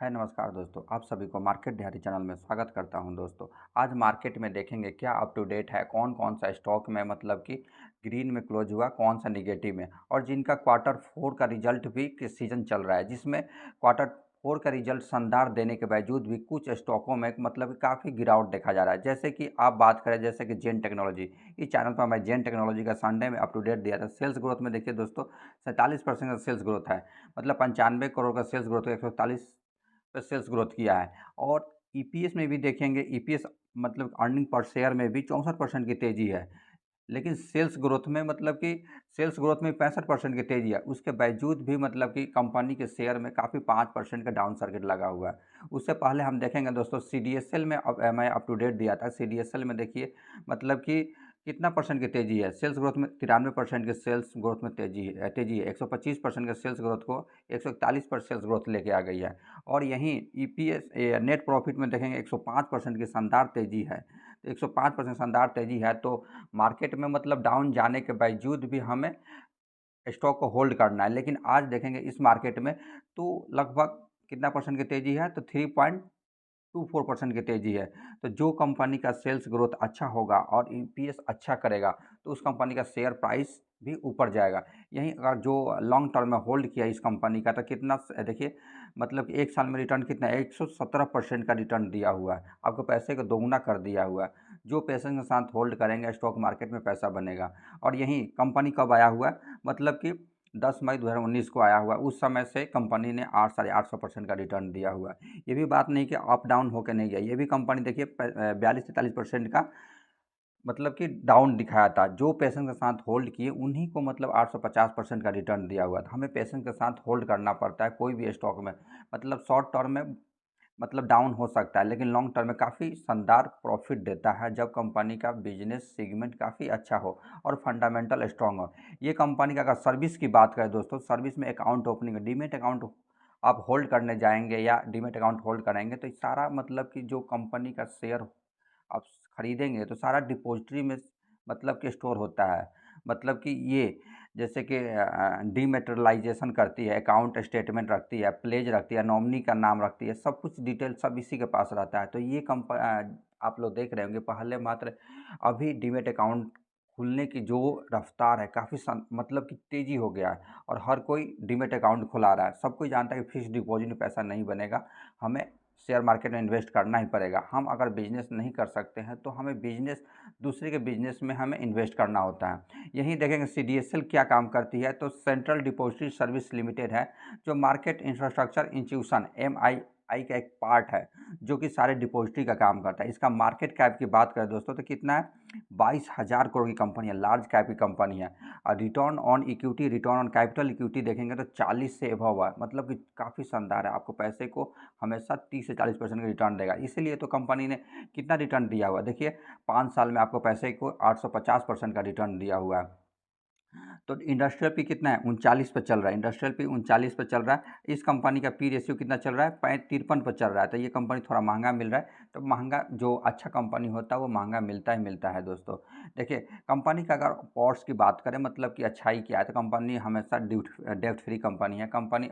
है नमस्कार दोस्तों, आप सभी को मार्केट दिहाड़ी चैनल में स्वागत करता हूं दोस्तों। आज मार्केट में देखेंगे क्या अप टू डेट है, कौन कौन सा स्टॉक में मतलब कि ग्रीन में क्लोज हुआ, कौन सा निगेटिव में, और जिनका क्वार्टर फोर का रिजल्ट भी किस सीजन चल रहा है, जिसमें क्वार्टर फोर का रिजल्ट शानदार देने के बावजूद भी कुछ स्टॉकों में मतलब काफ़ी गिरावट देखा जा रहा है। जैसे कि आप बात करें, जैसे कि जेन टेक्नोलॉजी, इस चैनल पर मैं जेन टेक्नोलॉजी का संडे में अप टू डेट दिया था। सेल्स ग्रोथ में देखिए दोस्तों, 47% का सेल्स ग्रोथ है, मतलब 95 करोड़ का सेल्स ग्रोथ है, 141 पे सेल्स ग्रोथ किया है। और ईपीएस में भी देखेंगे, ईपीएस मतलब अर्निंग पर शेयर में भी 64% की तेज़ी है। लेकिन सेल्स ग्रोथ में मतलब कि सेल्स ग्रोथ में 65% की तेज़ी है। उसके बावजूद भी मतलब कि कंपनी के शेयर में काफ़ी 5% का डाउन सर्किट लगा हुआ है। उससे पहले हम देखेंगे दोस्तों, सीडीएसएल में मैं अप टू डेट दिया था। सीडीएसएल में देखिए मतलब कि कितना परसेंट की तेज़ी है। सेल्स ग्रोथ में 93% के सेल्स ग्रोथ में तेज़ी है। 125% के सेल्स ग्रोथ को 141 पर सेल्स ग्रोथ लेके आ गई है। और यहीं ईपीएस नेट प्रॉफिट में देखेंगे 105% की शानदार तेज़ी है। तो 105% शानदार तेज़ी है, तो मार्केट में मतलब डाउन जाने के बावजूद भी हमें स्टॉक को होल्ड करना है। लेकिन आज देखेंगे इस मार्केट में तो लगभग कितना परसेंट की तेज़ी है, तो 3.24% की तेज़ी है। तो जो कंपनी का सेल्स ग्रोथ अच्छा होगा और ईपीएस अच्छा करेगा, तो उस कंपनी का शेयर प्राइस भी ऊपर जाएगा। यहीं अगर जो लॉन्ग टर्म में होल्ड किया इस कंपनी का, तो कितना देखिए मतलब कि 1 साल में रिटर्न कितना है, 117% का रिटर्न दिया हुआ है। आपको पैसे को दोगुना कर दिया हुआ है। जो पेशेंस के साथ होल्ड करेंगे, स्टॉक मार्केट में पैसा बनेगा। और यहीं कंपनी कब आया हुआ है, मतलब कि 10 मई 2019 को आया हुआ है। उस समय से कंपनी ने 8 साढ़े 800% का रिटर्न दिया हुआ है। ये भी बात नहीं कि अप डाउन होकर नहीं गया। ये भी कंपनी देखिए 42 से 43% का मतलब कि डाउन दिखाया था। जो पेशेंस के साथ होल्ड किए उन्हीं को मतलब 850% का रिटर्न दिया हुआ था। हमें पेशेंस के साथ होल्ड करना पड़ता है कोई भी स्टॉक में। मतलब शॉर्ट टर्म में मतलब डाउन हो सकता है, लेकिन लॉन्ग टर्म में काफ़ी शानदार प्रॉफिट देता है जब कंपनी का बिजनेस सेगमेंट काफ़ी अच्छा हो और फंडामेंटल स्ट्रांग हो। ये कंपनी का अगर सर्विस की बात करें दोस्तों, सर्विस में अकाउंट ओपनिंग, डीमेट अकाउंट आप होल्ड करने जाएंगे या डीमेट अकाउंट होल्ड कराएंगे, तो सारा मतलब कि जो कंपनी का शेयर आप खरीदेंगे तो सारा डिपॉजिटरी में मतलब कि स्टोर होता है। मतलब कि ये जैसे कि डीमेटेरियलाइजेशन करती है, अकाउंट स्टेटमेंट रखती है, प्लेज रखती है, नॉमिनी का नाम रखती है, सब कुछ डिटेल सब इसी के पास रहता है। तो ये आप लोग देख रहे होंगे पहले मात्र, अभी डीमेट अकाउंट खुलने की जो रफ्तार है काफ़ी मतलब कि तेज़ी हो गया है और हर कोई डीमेट अकाउंट खुला रहा है। सब कोई जानता है कि फिक्स्ड डिपॉजिट में पैसा नहीं बनेगा, हमें शेयर मार्केट में इन्वेस्ट करना ही पड़ेगा। हम अगर बिजनेस नहीं कर सकते हैं तो हमें बिजनेस दूसरे के बिजनेस में हमें इन्वेस्ट करना होता है। यहीं देखेंगे सीडीएसएल क्या काम करती है, तो सेंट्रल डिपॉजिटरी सर्विस लिमिटेड है, जो मार्केट इंफ्रास्ट्रक्चर इंस्टीट्यूशन एमआईआई का एक पार्ट है, जो कि सारे डिपॉजिटरी का काम करता है। इसका मार्केट कैप की बात करें दोस्तों तो कितना है, 22,000 करोड़ की कंपनी है, लार्ज कैप की कंपनी है। और return on equity, return on capital equity देखेंगे तो 40 से एबव है, मतलब कि काफ़ी शानदार है। आपको पैसे को हमेशा 30 से 40% का रिटर्न देगा। इसीलिए तो कंपनी ने कितना रिटर्न दिया हुआ है देखिए, 5 साल में आपको पैसे को 850% का रिटर्न दिया हुआ है। तो इंडस्ट्रियल पी कितना है, 39 पे चल रहा है। इंडस्ट्रियल पी 39 पे चल रहा है। इस कंपनी का पी रेशियो कितना चल रहा है, 53 पे चल रहा है। तो ये कंपनी थोड़ा महंगा मिल रहा है। तो महंगा जो अच्छा कंपनी होता है वो महंगा मिलता ही मिलता है दोस्तों। देखिए कंपनी का अगर पॉर्ट्स की बात करें, मतलब कि अच्छाई क्या है, तो कंपनी हमेशा डेब्ट फ्री कंपनी है। कंपनी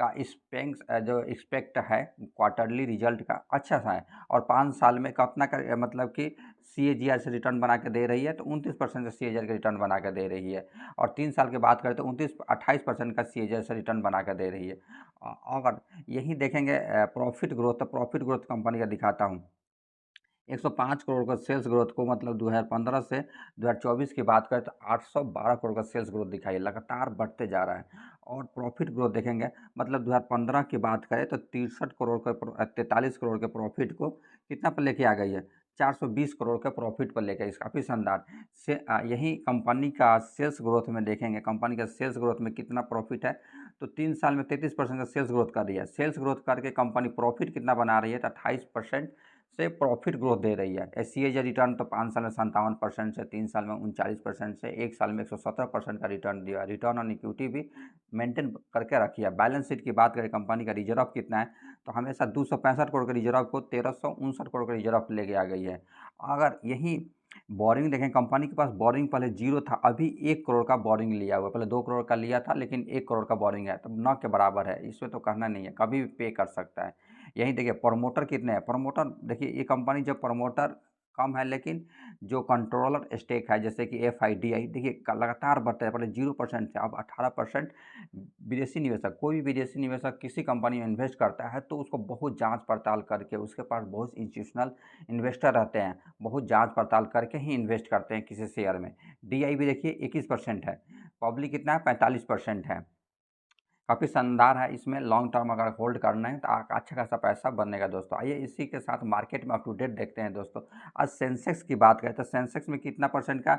का जो एक्सपेक्ट है क्वार्टरली रिजल्ट का अच्छा सा है, और 5 साल में कितना का मतलब कि सीएजीआर से रिटर्न बना के दे रही है, तो 29% से सीएजीआर का रिटर्न बना के दे रही है। और 3 साल की बात करें तो 28% का सीएजीआर से रिटर्न बना के दे रही है। अगर यही देखेंगे प्रॉफिट ग्रोथ, तो प्रॉफिट ग्रोथ कंपनी का दिखाता हूँ। 105 करोड़ का सेल्स ग्रोथ को मतलब 2015 से 2024 की बात करें तो 812 करोड़ का सेल्स ग्रोथ दिखाई, लगातार बढ़ते जा रहा है। और प्रॉफिट ग्रोथ देखेंगे, मतलब 2015 की बात करें तो 43 करोड़ के प्रॉफिट को कितना पर लेके आ गई है, 420 करोड़ के प्रॉफिट पर लेके, इस काफ़ी शानदार से यही कंपनी का सेल्स ग्रोथ में देखेंगे, कंपनी का सेल्स ग्रोथ में कितना प्रॉफिट है, तो 3 साल में 33% का सेल्स ग्रोथ कर रही है। सेल्स ग्रोथ करके कंपनी प्रॉफिट कितना बना रही है, तो 28% से प्रॉफिट ग्रोथ दे रही है। एससीएज रिटर्न तो 5 साल में 57% से, 3 साल में 39% से, 1 साल में 117% का रिटर्न दिया। रिटर्न ऑन इक्विटी भी मेंटेन करके रखी है। बैलेंस शीट की बात करें, कंपनी का रिजर्व कितना है, तो हमेशा 265 करोड़ के रिजर्व को 1359 करोड़ का रिजर्व लेके आ गई है। अगर यही बोरिंग देखें, कंपनी के पास बोरिंग पहले जीरो था, अभी 1 करोड़ का बोरिंग लिया हुआ है। पहले 2 करोड़ का लिया था, लेकिन 1 करोड़ का बोरिंग है, तब न के बराबर है। इसमें तो कहना नहीं है, कभी भी पे कर सकता है। यही देखिए प्रमोटर कितने हैं। प्रमोटर देखिए, ये कंपनी जब प्रमोटर कम है, लेकिन जो कंट्रोलर स्टेक है जैसे कि एफआईडीआई, देखिए लगातार बढ़ता है। पहले 0% से अब 18%। विदेशी निवेशक, कोई भी विदेशी निवेशक किसी कंपनी में इन्वेस्ट करता है तो उसको बहुत जांच पड़ताल करके, उसके पास बहुत इंस्टीट्यूशनल इन्वेस्टर रहते हैं, बहुत जांच पड़ताल करके ही इन्वेस्ट करते हैं किसी शेयर में। डीआई भी देखिए 21% है, पब्लिक कितना है, 45% है। काफ़ी शानदार है। इसमें लॉन्ग टर्म अगर होल्ड करना है तो अच्छा खासा पैसा बनेगा दोस्तों। आइए इसी के साथ मार्केट में अप टू डेट देखते हैं दोस्तों। आज सेंसेक्स की बात करें तो सेंसेक्स में कितना परसेंट का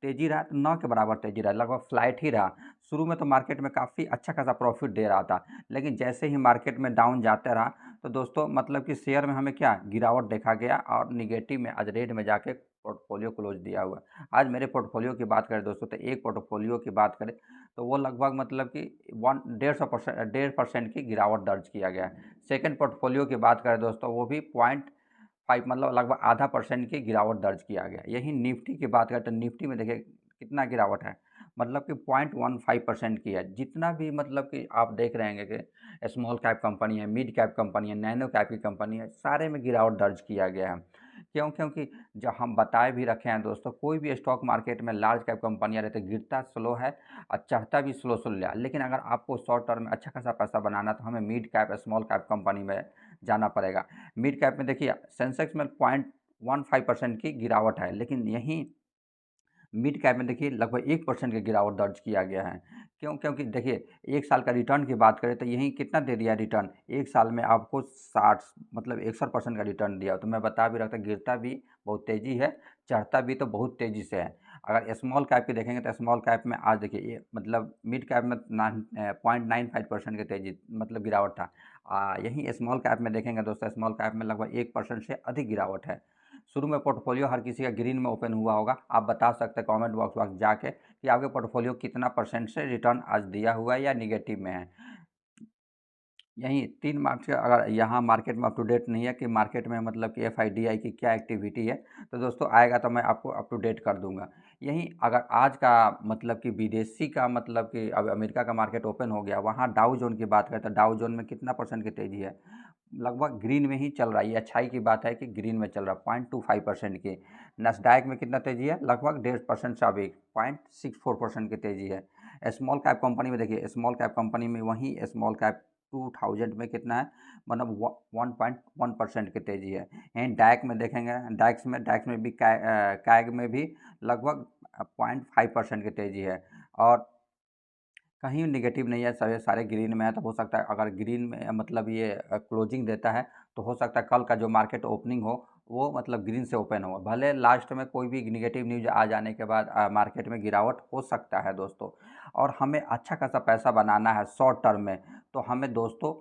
तेज़ी रहा, तो 9 के बराबर तेज़ी रहा, लगभग फ्लैट ही रहा। शुरू में तो मार्केट में काफ़ी अच्छा खासा प्रॉफिट दे रहा था, लेकिन जैसे ही मार्केट में डाउन जाते रहा तो दोस्तों मतलब कि शेयर में हमें क्या गिरावट देखा गया, और निगेटिव में आज रेड में जाके पोर्टफोलियो क्लोज दिया हुआ। आज मेरे पोर्टफोलियो की बात करें दोस्तों, तो एक पोर्टफोलियो की बात करें तो वो लगभग मतलब कि 1.5% की गिरावट दर्ज किया गया है। सेकंड पोर्टफोलियो की बात करें दोस्तों, वो भी 0.5 मतलब लगभग आधा परसेंट की गिरावट दर्ज किया गया। यही निफ्टी की बात करें तो निफ्टी में देखिए कितना गिरावट है, मतलब कि 0.15% की है। जितना भी मतलब कि आप देख रहे हैं कि स्मॉल कैप कंपनी है, मिड कैप कंपनी है, नैनो कैप की कंपनी है, सारे में गिरावट दर्ज किया गया है। क्यों? क्योंकि जो हम बताए भी रखे हैं दोस्तों, कोई भी स्टॉक मार्केट में लार्ज कैप कंपनियां रहती है, गिरता स्लो है और चढ़ता भी स्लो स्लो है। लेकिन अगर आपको शॉर्ट टर्म में अच्छा खासा पैसा बनाना तो हमें mid cap small cap company में जाना पड़ेगा। मिड कैप में देखिए सेंसेक्स में 0.15% की गिरावट है, लेकिन यहीं मिड कैप में देखिए लगभग 1% की गिरावट दर्ज किया गया है। क्यों? क्योंकि देखिए 1 साल का रिटर्न की बात करें तो यहीं कितना दे दिया रिटर्न, 1 साल में आपको 60 मतलब 61% का रिटर्न दिया। तो मैं बता भी रहा था, गिरता भी बहुत तेज़ी है, चढ़ता भी तो बहुत तेज़ी से है। अगर स्मॉल कैप की देखेंगे तो स्मॉल कैप में आज देखिए ये मतलब मिड कैप में 0.95% की तेज़ी मतलब गिरावट था। यहीं स्मॉल कैप में देखेंगे दोस्तों, स्मॉल कैप में लगभग 1% से अधिक गिरावट है। शुरू में पोर्टफोलियो हर किसी का ग्रीन में ओपन हुआ होगा। आप बता सकते हैं कमेंट बॉक्स में जाके कि आपके पोर्टफोलियो कितना परसेंट से रिटर्न आज दिया हुआ है या निगेटिव में है। यहीं 3 मार्च का अगर यहाँ मार्केट में अप टू डेट नहीं है कि मार्केट में मतलब कि एफआईडीआई की क्या एक्टिविटी है, तो दोस्तों आएगा तो मैं आपको अप टू डेट कर दूंगा। यहीं अगर आज का मतलब कि विदेशी का मतलब कि अब अमेरिका का मार्केट ओपन हो गया, वहाँ डाउ जोन की बात करें तो डाउ जोन में कितना परसेंट की तेज़ी है, लगभग ग्रीन में ही चल रहा है। ये अच्छाई की बात है कि ग्रीन में चल रहा है, 0.25% की। नस्डैक में कितना तेज़ी है, लगभग 1.5% से अभी 0.64% की तेज़ी है। स्मॉल कैप कंपनी में देखिए, स्मॉल कैप कंपनी में वहीं स्मॉल कैप 2000 में कितना है, मतलब 1.1% की तेज़ी है। यहीं डैक में देखेंगे, डैक्स में भी कैग में भी लगभग 0.5% की तेज़ी है। और कहीं नेगेटिव नहीं है, सारे ग्रीन में है। तो हो सकता है अगर ग्रीन में मतलब ये क्लोजिंग देता है तो हो सकता है कल का जो मार्केट ओपनिंग हो वो मतलब ग्रीन से ओपन हो। भले लास्ट में कोई भी नेगेटिव न्यूज़ आ जाने के बाद मार्केट में गिरावट हो सकता है दोस्तों। और हमें अच्छा खासा पैसा बनाना है शॉर्ट टर्म में, तो हमें दोस्तों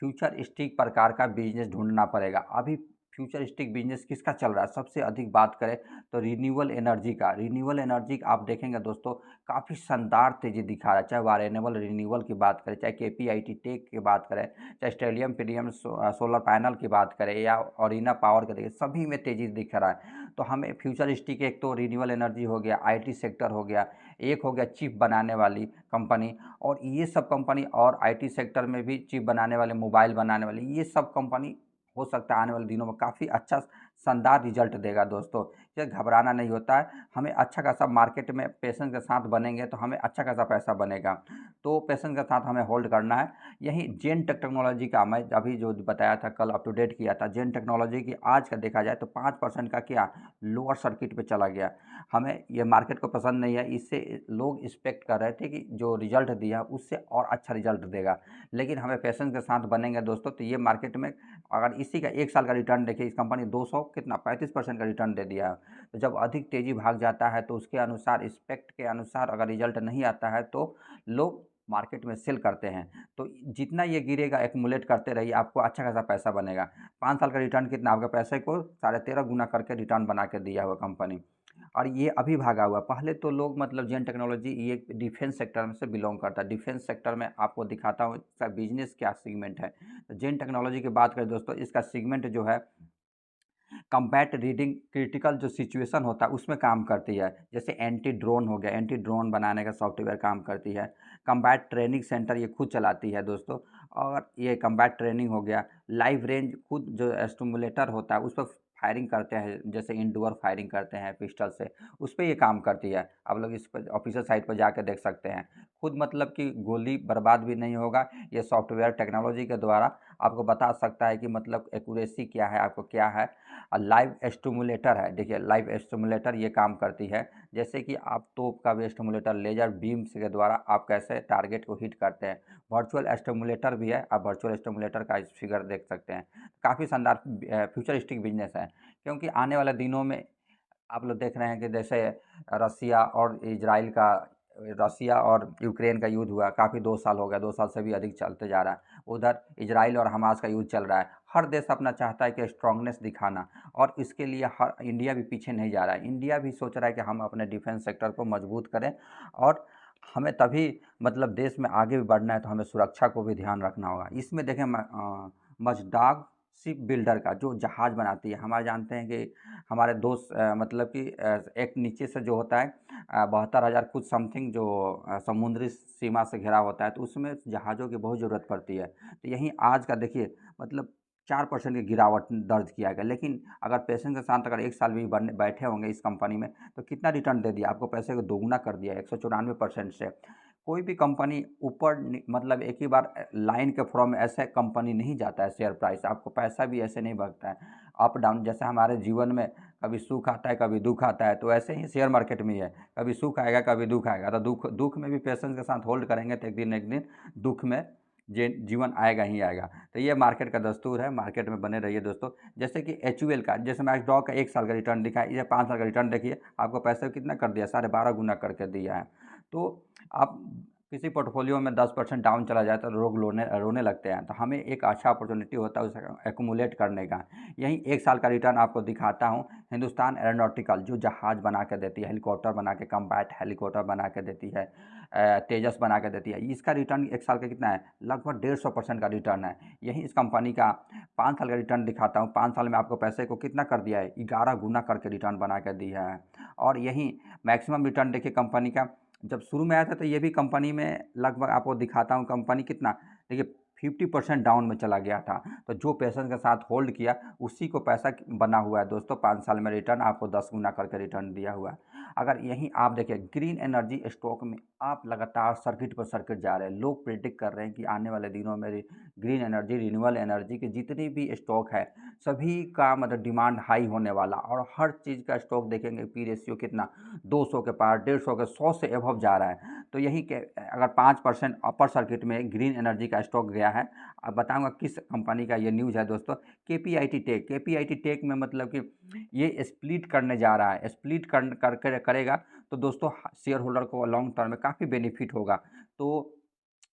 फ्यूचरिस्टिक प्रकार का बिजनेस ढूंढना पड़ेगा। अभी फ्यूचरिस्टिक बिजनेस किसका चल रहा है, सबसे अधिक बात करें तो रिन्यूएबल एनर्जी का। रिन्यूएबल एनर्जी आप देखेंगे दोस्तों, काफ़ी शानदार तेज़ी दिखा रहा है। चाहे वारेनेबल रिन्यूएबल की बात करें, चाहे केपीआईटी टेक की बात करें, चाहे स्टेलियम पीडीएम सोलर पैनल की बात करें, या ऑरिना पावर की देखिए, सभी में तेज़ी दिख रहा है। तो हमें फ्यूचरिस्टिक, एक तो रिन्यूएबल एनर्जी हो गया, आईटी सेक्टर हो गया, एक हो गया चिप बनाने वाली कंपनी, और ये सब कंपनी और आईटी सेक्टर में भी चिप बनाने वाले, मोबाइल बनाने वाले, ये सब कंपनी हो सकता है आने वाले दिनों में काफ़ी अच्छा शानदार रिजल्ट देगा दोस्तों। ये घबराना नहीं होता है, हमें अच्छा खासा मार्केट में पेशेंस के साथ बनेंगे तो हमें अच्छा खासा पैसा बनेगा। तो पेशेंस के साथ हमें होल्ड करना है। यही जेन टेक्नोलॉजी का मैं अभी जो बताया था, कल अप टू डेट किया था, जेन टेक्नोलॉजी की आज का देखा जाए तो 5% का क्या लोअर सर्किट पे चला गया। हमें ये मार्केट को पसंद नहीं है, इससे लोग एक्सपेक्ट कर रहे थे कि जो रिजल्ट दिया उससे और अच्छा रिजल्ट देगा। लेकिन हमें पेशेंस के साथ बनेंगे दोस्तों तो ये मार्केट में अगर इसी का 1 साल का रिटर्न देखिए, इस कंपनी 200 कितना 35% का रिटर्न दे दिया है। तो जब अधिक तेज़ी भाग जाता है तो उसके अनुसार एक्सपेक्ट के अनुसार अगर रिजल्ट नहीं आता है तो लोग मार्केट में सेल करते हैं, तो जितना ये गिरेगा एक्यूमुलेट करते रहिए, आपको अच्छा खासा पैसा बनेगा। 5 साल का रिटर्न कितना, आपके पैसे को 13.5 गुना करके रिटर्न बना के दिया हुआ कंपनी। और ये अभी भागा हुआ। पहले तो लोग मतलब जेन टेक्नोलॉजी ये डिफेंस सेक्टर में से बिलोंग करता है। डिफेंस सेक्टर में आपको दिखाता हूँ इसका बिजनेस क्या सेगमेंट है। तो जेन टेक्नोलॉजी की बात करें दोस्तों, इसका सेगमेंट जो है कम्बैट रीडिंग क्रिटिकल जो सिचुएशन होता है उसमें काम करती है। जैसे एंटी ड्रोन हो गया, एंटी ड्रोन बनाने का सॉफ्टवेयर काम करती है। कम्बैट ट्रेनिंग सेंटर ये खुद चलाती है दोस्तों। और ये कम्बैट ट्रेनिंग हो गया। लाइव रेंज खुद जो स्टिमुलेटर होता है उस पर फायरिंग करते हैं, जैसे इंडोर फायरिंग करते हैं पिस्टल से, उस पर ये काम करती है। आप लोग इस पर ऑफिशियल साइट पर जाकर देख सकते हैं। खुद मतलब कि गोली बर्बाद भी नहीं होगा, ये सॉफ्टवेयर टेक्नोलॉजी के द्वारा आपको बता सकता है कि मतलब एक्यूरेसी क्या है, आपको क्या है। लाइव स्टिमुलेटर है, देखिए लाइव स्टिमुलेटर ये काम करती है। जैसे कि आप तोप का भी स्टिमुलेटर लेजर बीम्स के द्वारा आप कैसे टारगेट को हिट करते हैं। वर्चुअल स्टिमुलेटर भी है, आप वर्चुअल स्टिमुलेटर का फिगर देख सकते हैं। काफ़ी शानदार फ्यूचरिस्टिक बिजनेस है, क्योंकि आने वाले दिनों में आप लोग देख रहे हैं कि जैसे रसिया और इजराइल का रसिया और यूक्रेन का युद्ध हुआ, काफ़ी 2 साल हो गया, 2 साल से भी अधिक चलते जा रहा है। उधर इजराइल और हमास का युद्ध चल रहा है। हर देश अपना चाहता है कि स्ट्रांगनेस दिखाना, और इसके लिए हर इंडिया भी पीछे नहीं जा रहा है। इंडिया भी सोच रहा है कि हम अपने डिफेंस सेक्टर को मजबूत करें, और हमें तभी मतलब देश में आगे भी बढ़ना है, तो हमें सुरक्षा को भी ध्यान रखना होगा। इसमें देखें मजडाग शिप बिल्डर का जो जहाज़ बनाती है, हमारे जानते हैं कि हमारे दोस्त मतलब कि एक नीचे से जो होता है 72,000 कुछ समथिंग जो समुद्री सीमा से घिरा होता है, तो उसमें जहाज़ों की बहुत ज़रूरत पड़ती है। तो यहीं आज का देखिए मतलब 4% की गिरावट दर्ज किया गया, लेकिन अगर पेशेंस के साथ अगर 1 साल भी बनने बैठे होंगे इस कंपनी में, तो कितना रिटर्न दे दिया आपको, पैसे को दोगुना कर दिया 194% से। कोई भी कंपनी ऊपर मतलब एक ही बार लाइन के फॉर्म में ऐसे कंपनी नहीं जाता है शेयर प्राइस, आपको पैसा भी ऐसे नहीं भागता है अप डाउन। जैसे हमारे जीवन में कभी सुख आता है कभी दुख आता है, तो ऐसे ही शेयर मार्केट में ही है, कभी सुख आएगा कभी दुख आएगा। तो दुख दुख में भी पेशेंस के साथ होल्ड करेंगे तो एक दिन दुख में जीवन आएगा ही आएगा। तो ये मार्केट का दस्तूर है, मार्केट में बने रहिए दोस्तों। जैसे कि एचयूएल का, जैसे मैक्स डॉग का 1 साल का रिटर्न दिखा है, ये 5 साल का रिटर्न देखिए, आपको पैसे कितना कर दिया, 12.5 गुना करके दिया है। तो आप किसी पोर्टफोलियो में 10% डाउन चला जाए तो लोग रोने रोने लगते हैं, तो हमें एक अच्छा अपॉर्चुनिटी होता है उसे एक्यूमुलेट करने का। यही 1 साल का रिटर्न आपको दिखाता हूँ। हिंदुस्तान एरोनॉटिकल जो जहाज़ बना के देती है, हेलीकॉप्टर बना के, कम्बैट हेलीकॉप्टर बना के देती है, तेजस बना के देती है, इसका रिटर्न 1 साल का कितना है, लगभग 150% का रिटर्न है। यही इस कंपनी का 5 साल का रिटर्न दिखाता हूँ। 5 साल में आपको पैसे को कितना कर दिया है, 11 गुना करके रिटर्न बना के दिया है। और यही मैक्सिमम रिटर्न देखिए कंपनी का, जब शुरू में आया था तो ये भी कंपनी में लगभग आपको दिखाता हूँ कंपनी कितना, देखिए 50% डाउन में चला गया था। तो जो पेशेंस के साथ होल्ड किया उसी को पैसा बना हुआ है दोस्तों। 5 साल में रिटर्न आपको 10 गुना करके रिटर्न दिया हुआ है। अगर यहीं आप देखिए ग्रीन एनर्जी स्टॉक में आप लगातार सर्किट पर सर्किट जा रहे हैं। लोग प्रेडिक्ट कर रहे हैं कि आने वाले दिनों में ग्रीन एनर्जी, रिन्यूएबल एनर्जी के जितनी भी स्टॉक है सभी का मतलब डिमांड हाई होने वाला, और हर चीज़ का स्टॉक देखेंगे पी रेशियो कितना 200 के पार, 150 के, 100 से एबव जा रहा है। तो यही के अगर 5% अपर सर्किट में ग्रीन एनर्जी का स्टॉक गया है। अब बताऊंगा किस कंपनी का ये न्यूज़ है दोस्तों, केपीआईटी टेक। केपीआईटी टेक में मतलब कि ये स्प्लिट करने जा रहा है, स्प्लिट कर करेगा तो दोस्तों शेयर होल्डर को लॉन्ग टर्म में काफ़ी बेनिफिट होगा। तो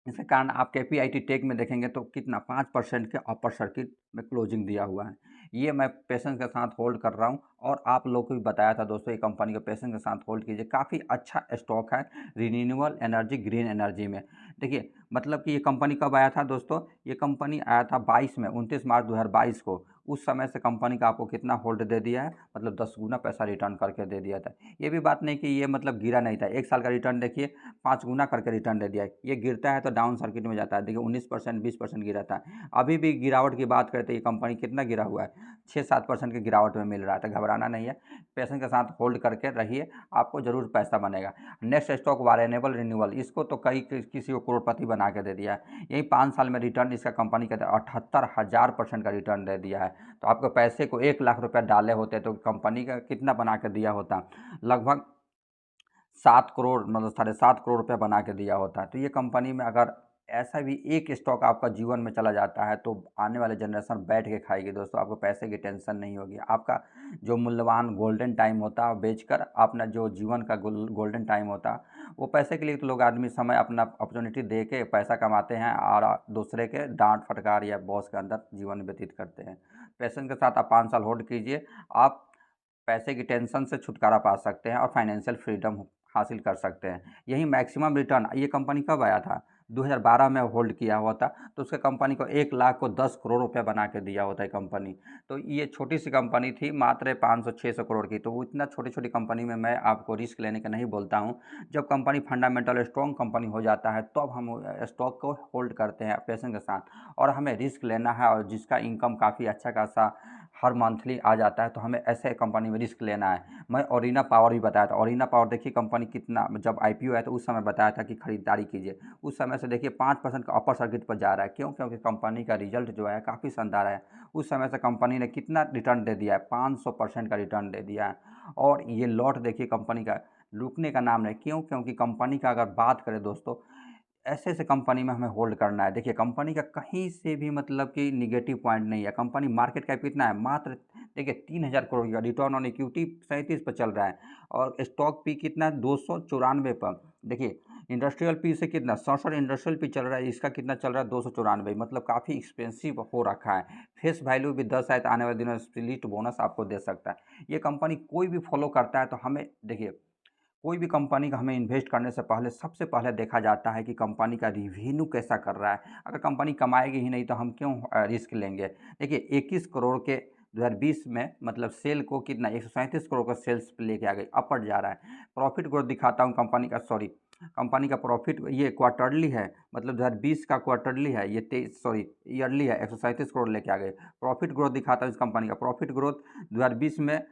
इसके कारण आप केपीआईटी टेक में देखेंगे तो कितना 5% के अपर सर्किट में क्लोजिंग दिया हुआ है। ये मैं पेशेंस के साथ होल्ड कर रहा हूँ, और आप लोग को भी बताया था दोस्तों ये कंपनी को पेशेंस के साथ होल्ड कीजिए, काफ़ी अच्छा स्टॉक है रिन्यूएबल एनर्जी, ग्रीन एनर्जी में। देखिए मतलब कि ये कंपनी कब आया था दोस्तों, ये कंपनी आया था 22 में, 29 मार्च 2022 को। उस समय से कंपनी का आपको कितना होल्ड दे दिया है, मतलब 10 गुना पैसा रिटर्न करके दे दिया था। ये भी बात नहीं कि ये मतलब गिरा नहीं था, 1 साल का रिटर्न देखिए 5 गुना करके रिटर्न दे दिया है। ये गिरता है तो डाउन सर्किट में जाता है, देखिए 19% 20% गिरा था। अभी भी गिरावट की बात करते हैं, ये कंपनी कितना गिरा हुआ है, 6-7% की गिरावट में मिल रहा है। तो घबराना नहीं है, पेशेंस के साथ होल्ड करके रहिए, आपको ज़रूर पैसा बनेगा। नेक्स्ट स्टॉक वारेनेबल रिन्यूअल, इसको तो कई किसी को करोड़पति बना के दे दिया है। यही 5 साल में रिटर्न इसका कंपनी कहते हैं 78,000% का रिटर्न दे दिया है। तो आपको पैसे को 1 लाख रुपया डाले होते तो कंपनी का कितना बना के दिया होता, लगभग 7 करोड़ मतलब 7.5 करोड़ रुपया बना के दिया होता है। तो ये कंपनी में अगर ऐसा भी एक स्टॉक आपका जीवन में चला जाता है तो आने वाले जनरेशन बैठ के खाएगी दोस्तों, आपको पैसे की टेंशन नहीं होगी। आपका जो मूल्यवान गोल्डन टाइम होता है बेचकर अपना जो जीवन का गोल्डन टाइम होता है वो पैसे के लिए तो लोग आदमी समय अपना अपॉर्चुनिटी दे के पैसा कमाते हैं और दूसरे के डांट फटकार या बॉस के अंदर जीवन व्यतीत करते हैं। पेशेंस के साथ आप 5 साल होल्ड कीजिए, आप पैसे की टेंशन से छुटकारा पा सकते हैं और फाइनेंशियल फ्रीडम हासिल कर सकते हैं। यही मैक्सिमम रिटर्न ये कंपनी कब आया था? 2012 में होल्ड किया हुआ था, तो उसके कंपनी को 1 लाख को 10 करोड़ रुपया बना के दिया होता है कंपनी। तो ये छोटी-सी कंपनी थी, मात्र 500-600 करोड़ की। तो वो इतना छोटी-छोटी कंपनी में मैं आपको रिस्क लेने का नहीं बोलता हूँ। जब कंपनी फंडामेंटल स्ट्रॉन्ग कंपनी हो जाता है, तब हम स्टॉक को होल्ड करते हैं पेशेंस के साथ, और हमें रिस्क लेना है और जिसका इनकम काफ़ी अच्छा खासा हर मंथली आ जाता है, तो हमें ऐसे कंपनी में रिस्क लेना है। मैं ओरिना पावर भी बताया था। ओरिना पावर देखिए कंपनी कितना, जब आईपीओ आया तो उस समय बताया था कि खरीदारी कीजिए। उस समय से देखिए 5% का अपर सर्किट पर जा रहा है। क्यों? क्योंकि कंपनी का रिजल्ट जो है काफ़ी शानदार है। उस समय से कंपनी ने कितना रिटर्न दे दिया है? 500% का रिटर्न दे दिया है। और ये लॉट देखिए कंपनी का रुकने का नाम नहीं। क्यों? क्योंकि कंपनी का अगर बात करें दोस्तों, ऐसे-ऐसे कंपनी में हमें होल्ड करना है। देखिए कंपनी का कहीं से भी मतलब कि नेगेटिव पॉइंट नहीं है। कंपनी मार्केट कैप कितना है? मात्र देखिए 3000 करोड़ का, रिटर्न ऑन इक्विटी 37 पे चल रहा है और स्टॉक पी कितना है? 294 पर। देखिए इंडस्ट्रियल पी से कितना 67 इंडस्ट्रियल पी चल रहा है, इसका कितना चल रहा है? 294, मतलब काफ़ी एक्सपेंसिव हो रखा है। फेस वैल्यू भी 10 है, तो आने वाले दिनों में स्प्लिट बोनस आपको दे सकता है। ये कंपनी कोई भी फॉलो करता है, तो हमें देखिए कोई भी कंपनी का हमें इन्वेस्ट करने से पहले सबसे पहले देखा जाता है कि कंपनी का रिवेन्यू कैसा कर रहा है। अगर कंपनी कमाएगी ही नहीं तो हम क्यों रिस्क लेंगे। देखिए 21 करोड़ के 2020 में मतलब सेल को कितना 137 करोड़ का सेल्स पे लेके आ गई, अपर जा रहा है। प्रॉफिट ग्रोथ दिखाता हूँ कंपनी का, सॉरी कंपनी का प्रॉफिट ये क्वार्टरली है, मतलब 2020 का क्वार्टरली है, ये 23 सॉरी ईयरली है, 137 करोड़ लेके आ गए। प्रॉफिट ग्रोथ दिखाता हूँ इस कंपनी का। प्रॉफिट ग्रोथ 2020 में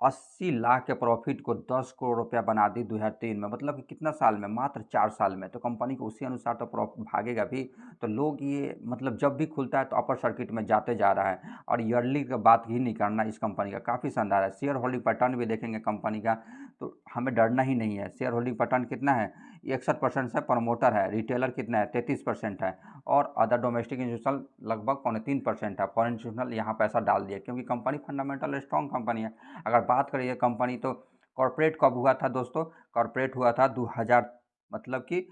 80 लाख के प्रॉफिट को 10 करोड़ रुपया बना दी 2003 में, मतलब कि कितना साल में? मात्र 4 साल में। तो कंपनी को उसी अनुसार तो भागेगा भी। तो लोग ये मतलब जब भी खुलता है तो अपर सर्किट में जाते जा रहा है, और ईयरली का बात ही नहीं करना, इस कंपनी का काफ़ी शानदार है। शेयर होल्डिंग पैटर्न भी देखेंगे कंपनी का, तो हमें डरना ही नहीं है। शेयर होल्डिंग पैटर्न कितना है? 61% से प्रमोटर है, रिटेलर कितना है? 33% है, और अदर डोमेस्टिक इंस्टीट्यूशनल लगभग 3.25% है। फॉरेन इंस्टीट्यूशनल यहाँ पैसा डाल दिया क्योंकि कंपनी फंडामेंटल स्ट्रॉन्ग कंपनी है। अगर बात करें ये कंपनी, तो कॉर्पोरेट कब हुआ था दोस्तों? कॉर्पोरेट हुआ था 2000 मतलब कि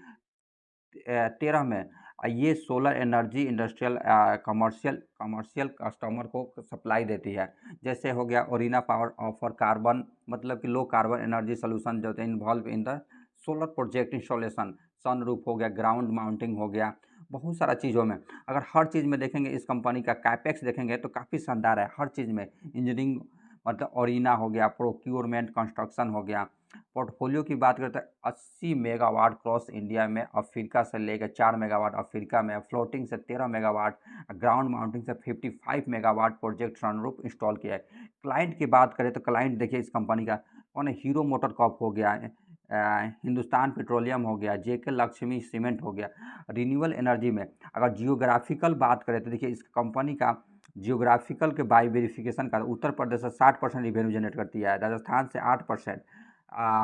13 में। ये solar energy industrial commercial commercial customer को सप्लाई देती है। जैसे हो गया ओरिना पावर ऑफर कार्बन, मतलब कि लो कार्बन एनर्जी सोल्यूशन जो involve in the solar project installation, sunroof हो गया, ग्राउंड माउंटिंग हो गया, बहुत सारा चीज़ों में। अगर हर चीज़ में देखेंगे इस कंपनी का कैपेक्स देखेंगे तो काफ़ी शानदार है हर चीज़ में। इंजीनियरिंग मतलब ओरिना हो गया, प्रोक्योरमेंट कंस्ट्रक्शन हो गया। पोर्टफोलियो की बात करते हैं, 80 मेगावाट क्रॉस इंडिया में, अफ्रीका से लेकर 4 मेगावाट अफ्रीका में, फ्लोटिंग से 13 मेगावाट, ग्राउंड माउंटिंग से 55 मेगावाट प्रोजेक्ट सनरूफ इंस्टॉल किया है। क्लाइंट की बात करें तो क्लाइंट देखिए इस कंपनी का कौन है? हीरो मोटर कॉर्प हो गया, हिंदुस्तान पेट्रोलियम हो गया, जेके लक्ष्मी सीमेंट हो गया। रिन्यूएबल एनर्जी में अगर जियोग्राफिकल बात करें तो देखिए इस कंपनी का जियोग्राफिकल के बाई वेरिफिकेशन का उत्तर प्रदेश से 60% रिवेन्यू जनरेट करती है, राजस्थान से 8%,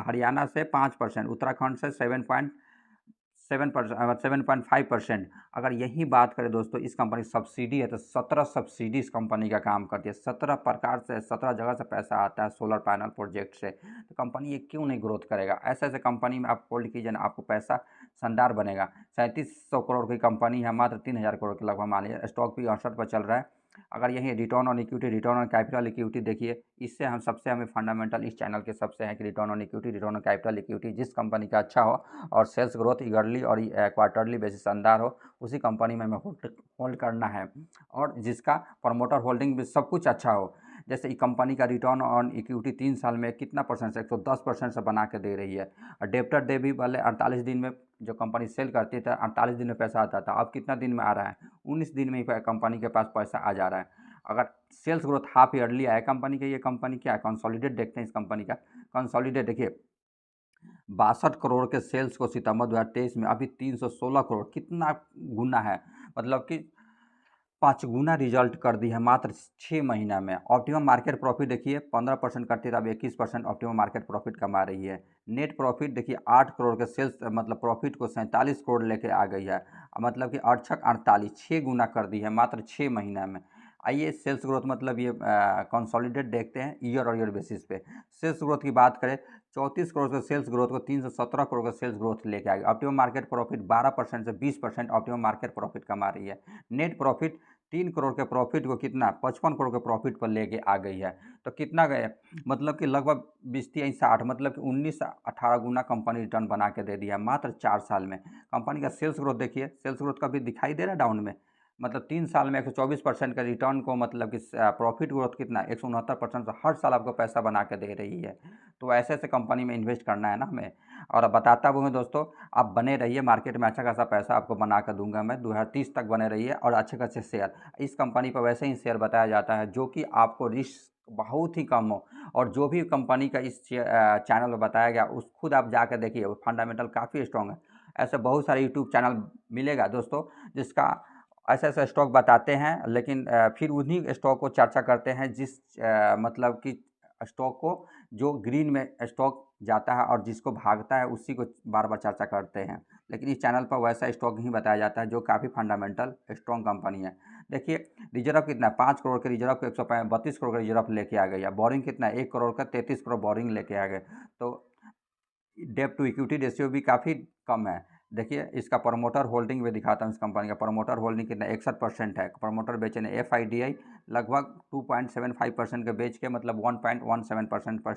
हरियाणा से 5%, उत्तराखंड से 7.5%। अगर यही बात करें दोस्तों, इस कंपनी सब्सिडी है तो 17 सब्सिडी इस कंपनी का काम करती है। 17 प्रकार से 17 जगह से पैसा आता है सोलर पैनल प्रोजेक्ट से। तो कंपनी ये क्यों नहीं ग्रोथ करेगा? ऐसे ऐसे कंपनी में आप होल्ड कीजिए ना, आपको पैसा शानदार बनेगा। 3700 करोड़ की कंपनी है, मात्र 3000 करोड़ के लगभग मान लीजिए, स्टॉक भी 68 पर चल रहा है। अगर यही return on equity, return on capital equity देखिए, इससे हम सबसे हमें फंडामेंटल इस चैनल के सबसे है कि return on equity, return on capital equity जिस कंपनी का अच्छा हो और सेल्स ग्रोथ ईयरली और क्वार्टरली बेसिस शानदार हो, उसी कंपनी में हमें होल्ड करना है, और जिसका प्रमोटर होल्डिंग भी सब कुछ अच्छा हो। जैसे ई कंपनी का रिटर्न ऑन इक्विटी 3 साल में कितना परसेंट से 110% से बना के दे रही है, और डेप्टर डे भी पहले 48 दिन में जो कंपनी सेल करती था 48 दिन में पैसा आता था, अब कितना दिन में आ रहा है? 19 दिन में ही कंपनी के पास पैसा आ जा रहा है। अगर सेल्स ग्रोथ हाफ ईयरली आया कंपनी का, ये कंपनी क्या है? कंसोलिडेट देखते हैं इस कंपनी का। कंसोलिडेट देखिए 62 करोड़ के सेल्स को सितंबर 2023 में अभी 316 करोड़, कितना गुना है? मतलब कि 5 गुना रिजल्ट कर दी है मात्र 6 महीना में। ऑप्टिमम मार्केट प्रॉफिट देखिए 15% करती था, अब 21% ऑप्टिमम मार्केट प्रॉफिट कमा रही है। नेट प्रॉफिट देखिए 8 करोड़ के सेल्स मतलब प्रॉफिट को 47 करोड़ लेके आ गई है, मतलब कि 8 छक 48, 6 गुना कर दी है मात्र 6 महीना में। आइए सेल्स ग्रोथ मतलब ये कंसोलिडेट देखते हैं ईयर और ईयर बेसिस पे। सेल्स ग्रोथ की बात करें 34 करोड़ के सेल्स ग्रोथ को 317 करोड़ का सेल्स ग्रोथ लेके आ गई। ऑप्टिमम मार्केट प्रॉफिट 12% से 20% ऑप्टिमम मार्केट प्रॉफिट कमा रही है। नेट प्रॉफिट 3 करोड़ के प्रॉफिट को कितना 55 करोड़ के प्रॉफिट पर लेके आ गई है। तो कितना गए मतलब कि लगभग 20-60 मतलब कि 19-18 गुना कंपनी रिटर्न बना के दे दिया मात्र 4 साल में। कंपनी का सेल्स ग्रोथ देखिए, सेल्स ग्रोथ कभी दिखाई दे रहा है डाउन में, मतलब 3 साल में 124% का रिटर्न को मतलब कि प्रॉफिट ग्रोथ कितना 169% से हर साल आपको पैसा बना के दे रही है। तो ऐसे ऐसे कंपनी में इन्वेस्ट करना है ना हमें। और अब बताता वो हूँ दोस्तों, आप बने रहिए मार्केट में, अच्छा खासा पैसा आपको बना कर दूंगा मैं, 2030 तक बने रहिए और अच्छे खासे शेयर। इस कंपनी पर वैसे ही शेयर बताया जाता है जो कि आपको रिस्क बहुत ही कम हो, और जो भी कंपनी का इस चैनल में बताया गया उस खुद आप जाकर देखिए, वो फंडामेंटल काफ़ी स्ट्रॉन्ग है। ऐसे बहुत सारे यूट्यूब चैनल मिलेगा दोस्तों जिसका ऐसे ऐसे स्टॉक बताते हैं, लेकिन फिर उन्हीं स्टॉक को चर्चा करते हैं जिस मतलब कि स्टॉक को जो ग्रीन में स्टॉक जाता है और जिसको भागता है उसी को बार बार चर्चा करते हैं। लेकिन इस चैनल पर वैसा स्टॉक ही बताया जाता है जो काफ़ी फंडामेंटल स्ट्रॉन्ग कंपनी है। देखिए रिजर्व कितना है, 5 करोड़ के रिजर्व को 132 करोड़ का रिजर्व लेके आ गई है। बोरिंग कितना है, 1 करोड़ का 33 करोड़ बोरिंग लेके आ गए। तो डेब्ट टू इक्विटी रेशियो भी काफ़ी कम है। देखिए इसका प्रमोटर होल्डिंग भी दिखाता हूँ, इस कंपनी का प्रमोटर होल्डिंग कितना 61% है। प्रमोटर बेचे ने FIDI लगभग 2.75% के बेच के मतलब 1.17% पर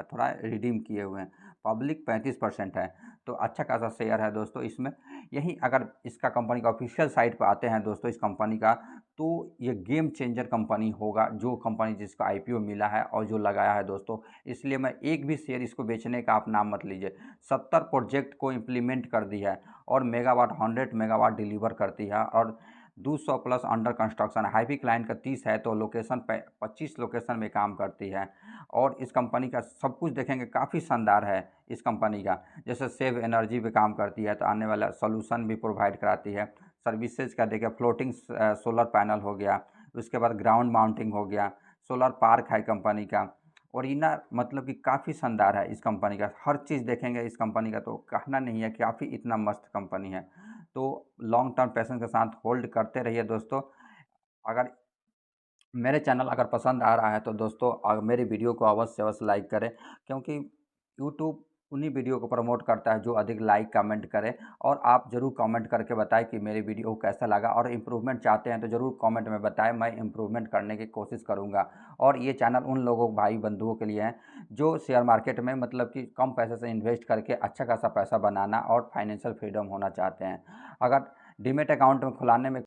थोड़ा रिडीम किए हुए हैं। पब्लिक 35% है। तो अच्छा खासा शेयर है दोस्तों इसमें। यही अगर इसका कंपनी का ऑफिशियल साइट पर आते हैं दोस्तों इस कंपनी का, तो ये गेम चेंजर कंपनी होगा, जो कंपनी जिसका IPO मिला है और जो लगाया है दोस्तों। इसलिए मैं एक भी शेयर इसको बेचने का आप नाम मत लीजिए। 70 प्रोजेक्ट को इम्प्लीमेंट कर दिया है और मेगावाट 100 मेगावाट डिलीवर करती है, और 200 प्लस अंडर कंस्ट्रक्शन है। हाईपी क्लाइंट का 30 है, तो लोकेशन 25 लोकेशन में काम करती है। और इस कंपनी का सब कुछ देखेंगे काफ़ी शानदार है इस कंपनी का। जैसे सेव एनर्जी पे काम करती है, तो आने वाला सोल्यूशन भी प्रोवाइड कराती है। सर्विसेज का देखिए, फ्लोटिंग सोलर पैनल हो गया, उसके बाद ग्राउंड माउंटिंग हो गया, सोलर पार्क है कंपनी का। और ये ना मतलब कि काफ़ी शानदार है इस कंपनी का, हर चीज़ देखेंगे इस कंपनी का तो कहना नहीं है, काफ़ी इतना मस्त कंपनी है। तो लॉन्ग टर्म पेशेंस के साथ होल्ड करते रहिए दोस्तों। अगर मेरे चैनल अगर पसंद आ रहा है तो दोस्तों मेरी वीडियो को अवश्य अवश्य लाइक करें, क्योंकि यूट्यूब उन्हीं वीडियो को प्रमोट करता है जो अधिक लाइक कमेंट करे। और आप ज़रूर कमेंट करके बताएं कि मेरी वीडियो कैसा लगा, और इम्प्रूवमेंट चाहते हैं तो ज़रूर कमेंट में बताएं, मैं इम्प्रूवमेंट करने की कोशिश करूंगा। और ये चैनल उन लोगों भाई बंधुओं के लिए है जो शेयर मार्केट में मतलब कि कम पैसे से इन्वेस्ट करके अच्छा खासा पैसा बनाना और फाइनेंशियल फ्रीडम होना चाहते हैं। अगर डीमेट अकाउंट में खुलाने में